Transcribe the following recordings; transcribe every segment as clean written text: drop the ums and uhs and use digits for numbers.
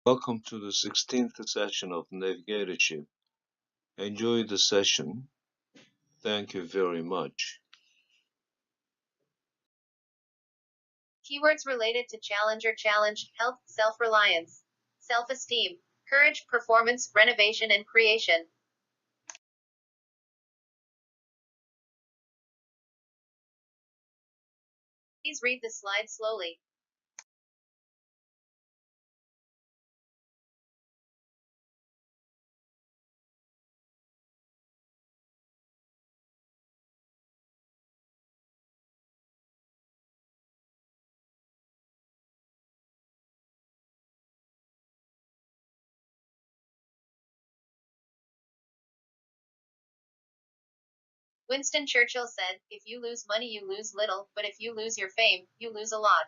Welcome to the 16th session of Navigatorship. Enjoy the session. Thank you very much. Keywords related to challenge, health, self-reliance, self-esteem, courage, performance, renovation, and creation. Please read the slide slowly. Winston Churchill said, "If you lose money, you lose little, but if you lose your fame, you lose a lot.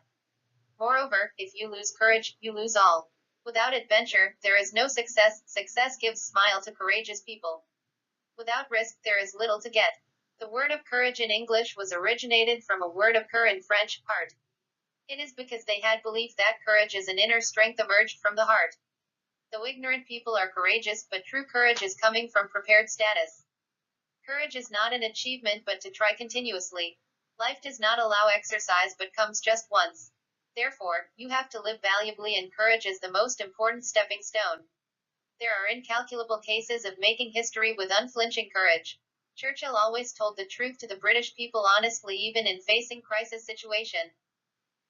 Moreover, if you lose courage, you lose all. Without adventure, there is no success. Success gives smile to courageous people. Without risk, there is little to get." The word of courage in English was originated from a word of cœur in French, heart. It is because they had belief that courage is an inner strength emerged from the heart. Though ignorant people are courageous, but true courage is coming from prepared status. Courage is not an achievement but to try continuously. Life does not allow exercise but comes just once. Therefore, you have to live valuably, and courage is the most important stepping stone. There are incalculable cases of making history with unflinching courage. Churchill always told the truth to the British people honestly, even in facing crisis situation.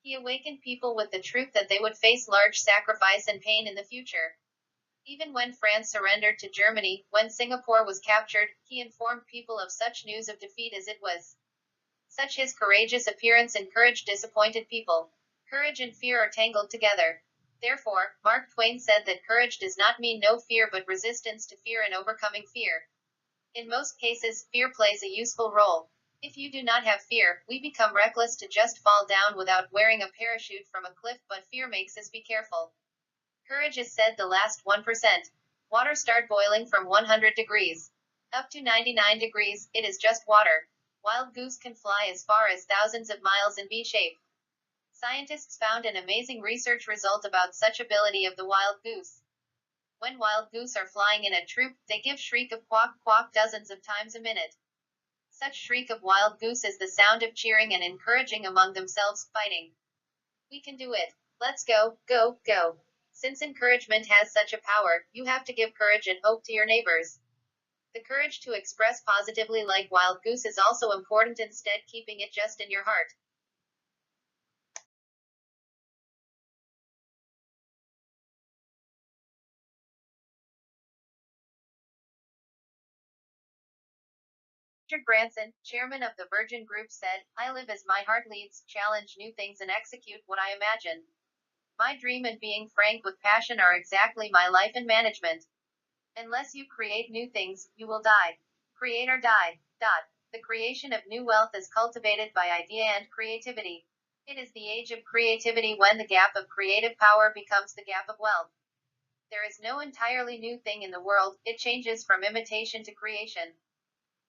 He awakened people with the truth that they would face large sacrifice and pain in the future. Even when France surrendered to Germany, when Singapore was captured, he informed people of such news of defeat as it was. Such his courageous appearance encouraged disappointed people. Courage and fear are tangled together. Therefore, Mark Twain said that courage does not mean no fear but resistance to fear and overcoming fear. In most cases, fear plays a useful role. If you do not have fear, we become reckless to just fall down without wearing a parachute from a cliff, but fear makes us be careful. Courage is said the last 1%. Water start boiling from 100 degrees. Up to 99 degrees, it is just water. Wild goose can fly as far as thousands of miles in V shape. Scientists found an amazing research result about such ability of the wild goose. When wild goose are flying in a troop, they give shriek of quack quack dozens of times a minute. Such shriek of wild goose is the sound of cheering and encouraging among themselves, fighting. We can do it. Let's go, go, go. Since encouragement has such a power, you have to give courage and hope to your neighbors. The courage to express positively like wild goose is also important, instead keeping it just in your heart. Richard Branson, chairman of the Virgin Group, said, "I live as my heart leads, challenge new things and execute what I imagine. My dream and being frank with passion are exactly my life and management. Unless you create new things, you will die. Create or die. The creation of new wealth is cultivated by idea and creativity. It is the age of creativity when the gap of creative power becomes the gap of wealth. There is no entirely new thing in the world, it changes from imitation to creation.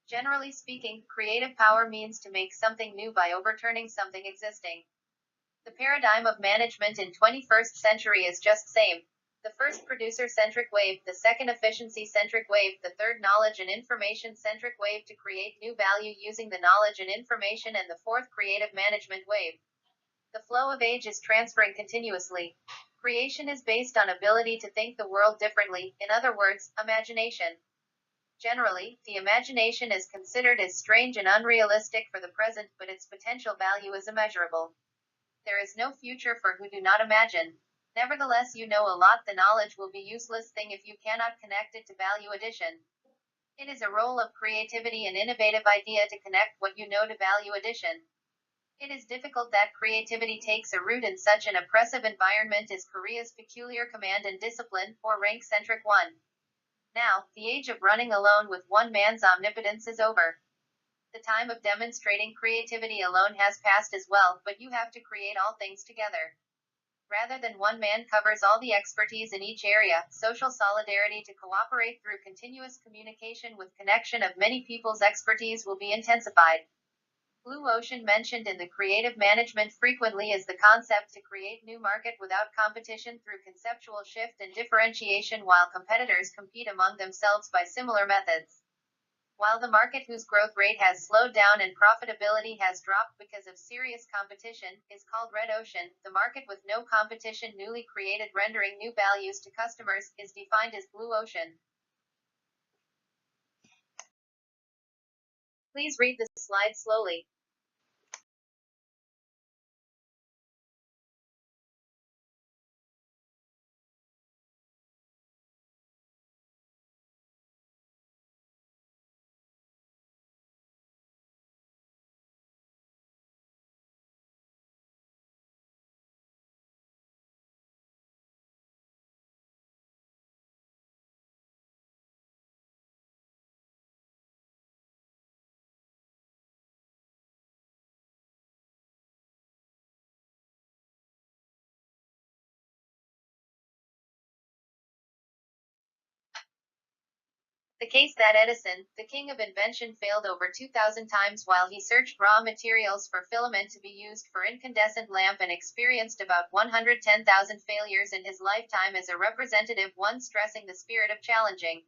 Generally speaking, creative power means to make something new by overturning something existing. The paradigm of management in 21st century is just same. The first producer-centric wave, the second efficiency-centric wave, the third knowledge and information-centric wave to create new value using the knowledge and information, and the fourth creative management wave. The flow of age is transferring continuously. Creation is based on ability to think the world differently, in other words, imagination. Generally, the imagination is considered as strange and unrealistic for the present, but its potential value is immeasurable. There is no future for who do not imagine. Nevertheless, you know a lot. The knowledge will be useless thing if you cannot connect it to value addition. It is a role of creativity and innovative idea to connect what you know to value addition. It is difficult that creativity takes a root in such an oppressive environment as Korea's peculiar command and discipline, or rank-centric one. Now, the age of running alone with one man's omnipotence is over. The time of demonstrating creativity alone has passed as well, but you have to create all things together. Rather than one man covers all the expertise in each area, social solidarity to cooperate through continuous communication with connection of many people's expertise will be intensified. Blue ocean mentioned in the creative management frequently is the concept to create new market without competition through conceptual shift and differentiation while competitors compete among themselves by similar methods. While the market whose growth rate has slowed down and profitability has dropped because of serious competition is called red ocean, the market with no competition newly created rendering new values to customers is defined as blue ocean. Please read the slide slowly. The case that Edison, the king of invention, failed over 2,000 times while he searched raw materials for filament to be used for incandescent lamp and experienced about 110,000 failures in his lifetime is a representative one stressing the spirit of challenging.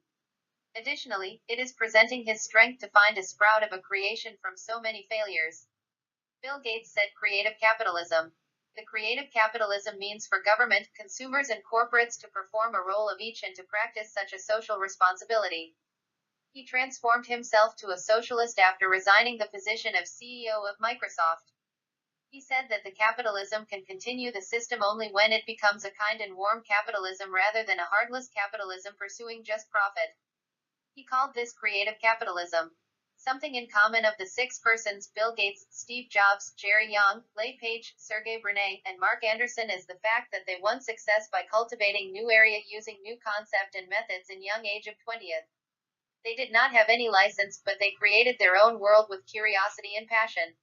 Additionally, it is presenting his strength to find a sprout of a creation from so many failures. Bill Gates said creative capitalism. The creative capitalism means for government, consumers and corporates to perform a role of each and to practice such a social responsibility. He transformed himself to a socialist after resigning the position of CEO of Microsoft. He said that the capitalism can continue the system only when it becomes a kind and warm capitalism rather than a heartless capitalism pursuing just profit. He called this creative capitalism. Something in common of the six persons, Bill Gates, Steve Jobs, Jerry Yang, Leigh Page, Sergey Brin, and Mark Anderson, is the fact that they won success by cultivating new area using new concept and methods in young age of 20th. They did not have any license, but they created their own world with curiosity and passion.